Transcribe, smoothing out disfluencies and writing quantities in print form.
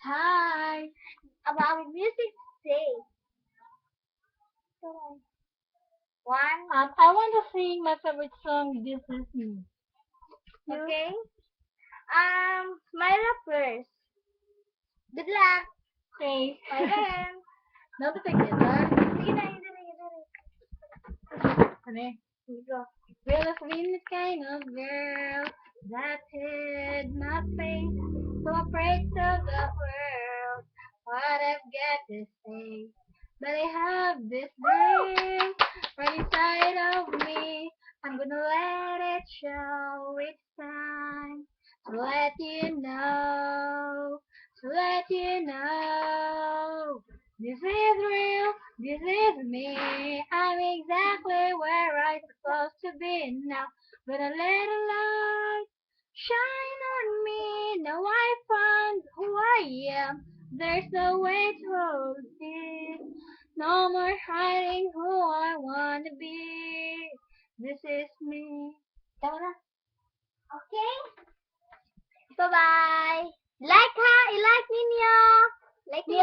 Hi. About music say. One, I want to sing my favorite song, This Is Me. You? okay? Smile up first. Good luck. Okay. Bye. Not to take guitar. Sige na, yun na. Ano eh? Go. Will have been the kind of girl that hid my face, so afraid of the world, what I've got to say. But I have this dream right inside of me. I'm gonna let it show. It's time to let you know, to let you know. This is real, this is me. I'm exactly where I'm supposed to be now. But a little light shine on me. Now I found who I am. There's no way to hold it. No more hiding who I wanna be. This is me. Tama na. Okay? Bye-bye. Like ha? I-like ninyo. Like ninyo.